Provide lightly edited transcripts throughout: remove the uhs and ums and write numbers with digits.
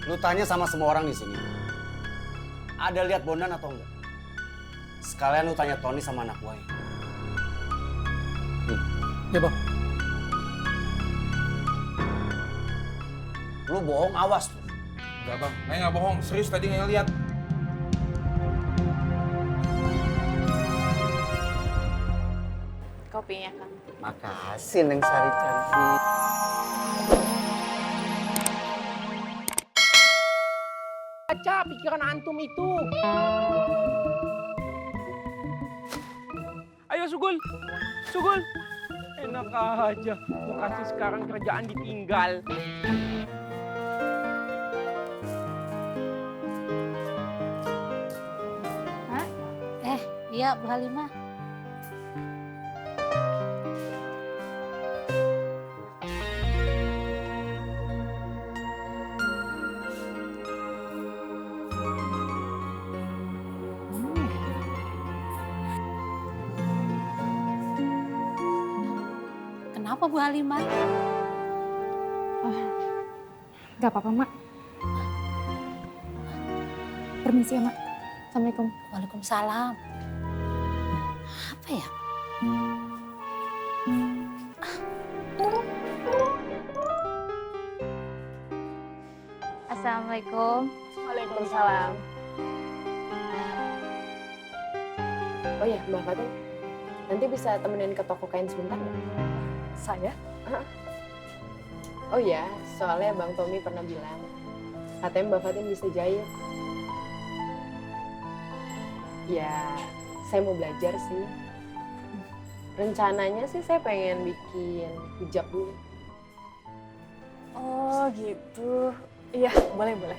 Lu tanya sama semua orang di sini. Ada lihat Bondan atau enggak? Sekalian lu tanya Tony sama anak buahnya. Ya bang. Lu bohong, awas lu. Enggak bang, saya nggak bohong. Serius tadi nggak lihat. Kopinya kan. Makasih Neng Sari cantik. Baca pikiran antum itu. Ayo Sugul, Sugul. Enak aja, gua kasih sekarang kerjaan ditinggal. Hah? Iya Bu Halimah. Kenapa Bu Halimah? Gak apa-apa, Mak. Permisi ya, Mak. Assalamualaikum. Waalaikumsalam. Apa ya? Assalamualaikum. Waalaikumsalam. Oh iya, Mbak Fatin. Nanti bisa temenin ke toko kain sebentar nggak? Saya? Oh iya, soalnya Bang Tommy pernah bilang katanya Mbak Fatin bisa jahit. Ya, saya mau belajar sih. Rencananya sih saya pengen bikin hijab dulu. Oh gitu. Iya, boleh.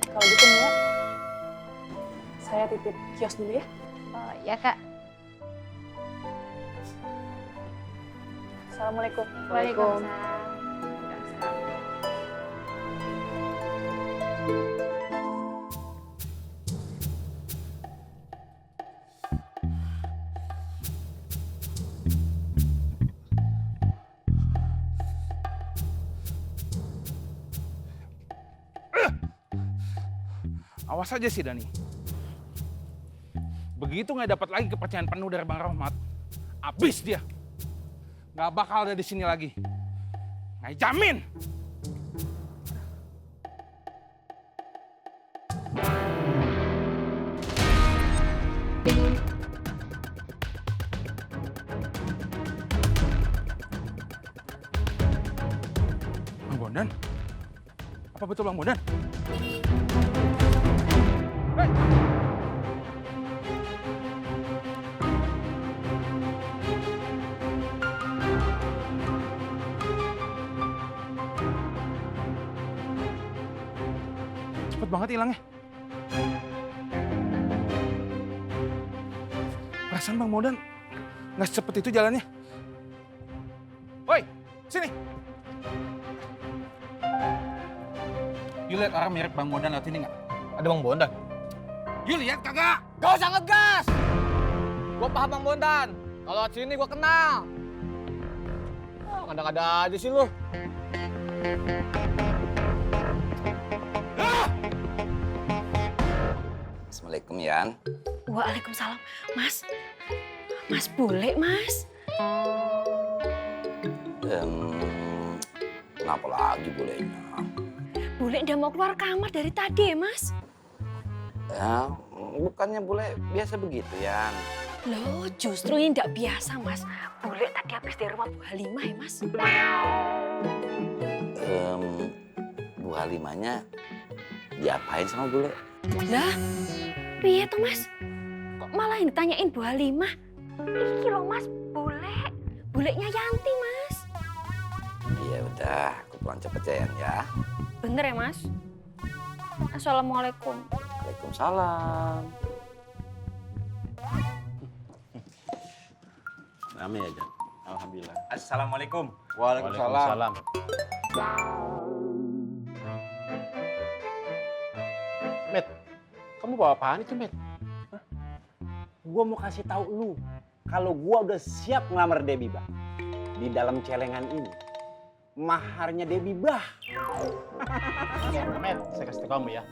Kalau gitu Mia, saya titip kios dulu ya. Oh ya Kak. Assalamualaikum. Waalaikumsalam. Awas aja sih Dani. Begitu nggak dapat lagi kepercayaan penuh dari Bang Rahmat, abis dia. Nggak bakal ada di sini lagi. Nggak jamin. Bang Bondan? Apa betul Bang Bondan? Hei! Cepet banget hilangnya. Perasaan Bang Bondan nggak secepat itu jalannya. Woi, sini. You lihat orang mirip Bang Bondan lewat ini nggak? Ada Bang Bondan. You lihat kagak? Gak usah ngegas. Gua paham Bang Bondan. Kalau sini gua kenal. Ngada-ngada aja sih lu. Assalamualaikum Yan. Waalaikumsalam. Mas bule, Mas. Kenapa lagi bolehnya? Bule udah mau keluar kamar dari tadi ya, Mas? Ya, bukannya boleh biasa begitu Yan. Loh, justru ini tidak biasa, Mas. Bule tadi habis dari rumah Bu Halimah ya, Mas? Bu Halimahnya diapain sama bule? Lah, piye tuh, Mas? Kok malah yang ditanyain Bu Halimah? Iki loh, Mas, bule. Bulenya Yanti, Mas. Ya udah, aku pulang cepet ya Yan ya. Bener ya, Mas? Assalamualaikum. Waalaikumsalam. Rame ya, Jan? Alhamdulillah. Assalamualaikum. Waalaikumsalam. Met, kamu bawa apaan itu, Met? Hah? Gua mau kasih tahu lu kalau gua udah siap ngelamar Debbie, Bang. Di dalam celengan ini maharnya Debbie Bah. Met, saya kasih tahu kamu ya.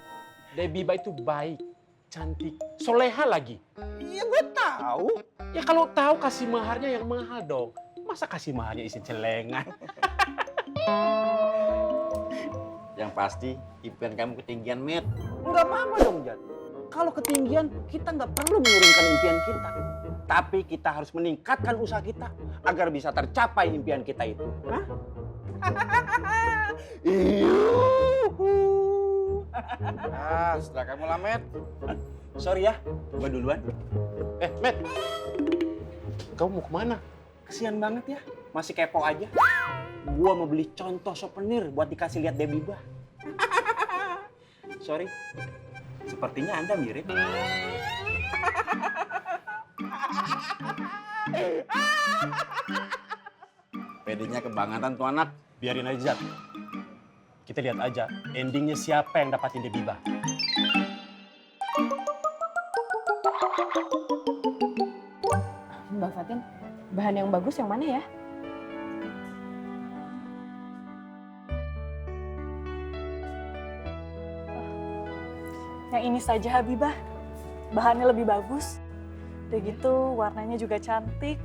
Debbie Bah itu baik, cantik, soleha lagi. Iya gue tahu. Ya kalau tahu kasih maharnya yang mahal dong. Masa kasih maharnya isi celengan? Yang pasti impian kamu ketinggian, Met. Nggak apa-apa dong, Jan. Kalau ketinggian, kita nggak perlu menurunkan impian kita. Tapi kita harus meningkatkan usaha kita agar bisa tercapai impian kita itu. Hah? Setelah kamu lah, Met. Sorry ya, gue duluan. Met, kamu mau kemana? Kesian banget ya, masih kepo aja. Gua mau beli contoh souvenir buat dikasih lihat Debbie Bah. Sorry, sepertinya Anda mirip. Pedenya kebangetan tuh anak. Biarin aja, Zat. Kita lihat aja endingnya siapa yang dapatin Debbie Bah. Mbak Fatin, bahan yang bagus yang mana ya? Yang ini saja Habibah, bahannya lebih bagus. Udah gitu warnanya juga cantik.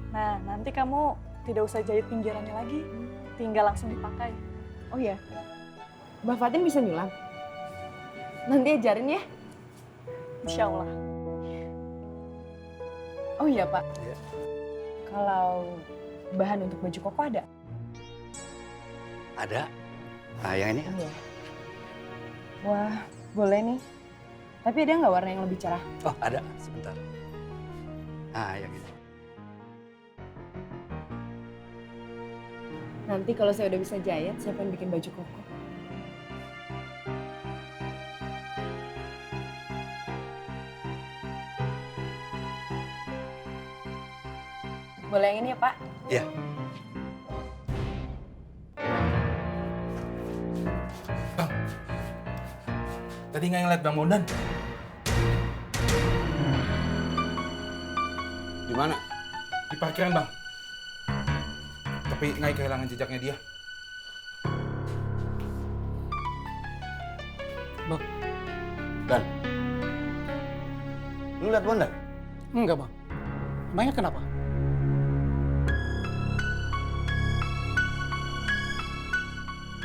Nah nanti kamu tidak usah jahit pinggirannya lagi, tinggal langsung dipakai. Oh ya, Mbak Fatin bisa nyulam? Nanti ajarin ya. Insya Allah. Oh iya Pak, kalau bahan untuk baju koko ada? Ada. Ah, yang ini? Iya. Wah, boleh nih. Tapi ada nggak warna yang lebih cerah? Oh, ada. Sebentar. Ah, yang ini. Nanti kalau saya udah bisa jahit, saya pengen bikin baju koko. Boleh yang ini ya, Pak? Iya. Tadi nggak ngeliat Bang Bondan. Di mana? Di parkiran, Bang. Tapi nggak kehilangan jejaknya dia. Dan, lu lihat Bondan? Enggak, Bang. Emangnya kenapa?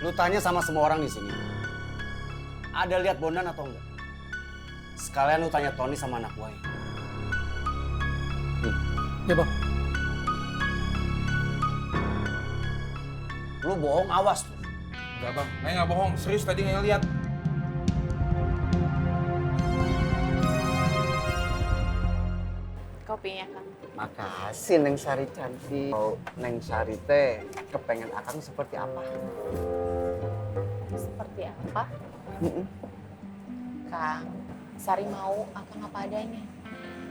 Lu tanya sama semua orang di sini. Ada lihat Bondan atau enggak? Sekalian lu tanya Tony sama anak gue. Ya, Bang. Lu bohong, awas lu. Enggak, Bang. Nggak bohong. Serius tadi nggak lihat. Kopinya, Kang. Makasih Neng Sari cantik. Oh, Neng Sari teh kepengen akang seperti apa? Seperti apa? Kang, Sari mau akang apa adanya.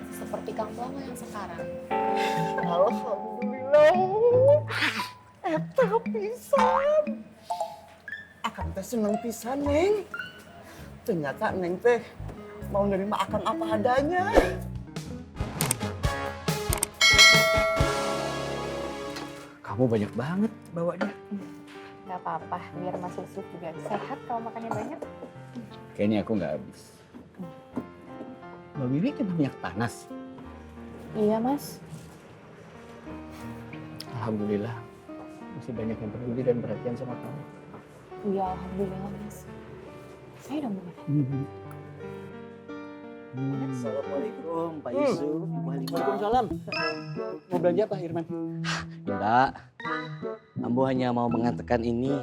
Seperti Kang Bono yang sekarang. Alhamdulillah. Eta pisan. Akang teh seneng pisan, Neng. Ternyata Neng teh mau nerima akang apa adanya. Kamu banyak banget bawanya. Nggak apa-apa, biar Mas Yusuf juga sehat kalau makannya banyak. Kayaknya aku nggak habis. Mbak Bibi kena minyak panas. Iya, Mas. Alhamdulillah. Masih banyak yang peduli dan perhatian sama kamu. Iya, alhamdulillah, Mas. Saya udah mau makan. Assalamualaikum Pak Yusuf. Waalaikumsalam. Mau belanja apa Irman? Enggak, Ambo hanya mau mengatakan ini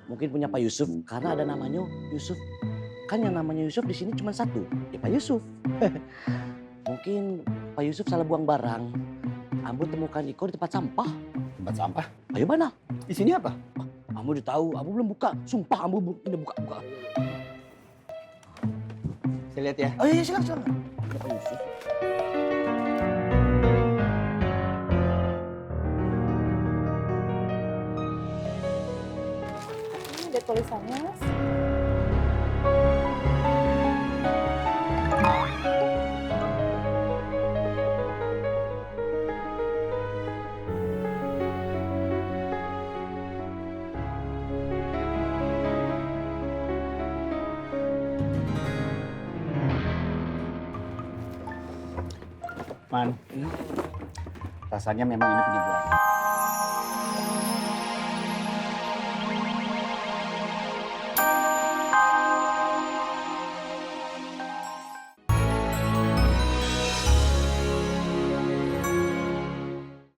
mungkin punya Pak Yusuf karena ada namanya Yusuf. Kan yang namanya Yusuf di sini cuma satu, ya Pak Yusuf. Mungkin Pak Yusuf salah buang barang. Ambo temukan Iko di tempat sampah. Tempat sampah? Ayo mana? Di sini apa? Ambo udah tahu, Ambo belum buka. Sumpah Ambo belum buka. Saya lihat ya. Oh iya silakan. Ada Pak Yusuf. Ini ada tulisannya, Mas. Man, rasanya memang ini penipuan.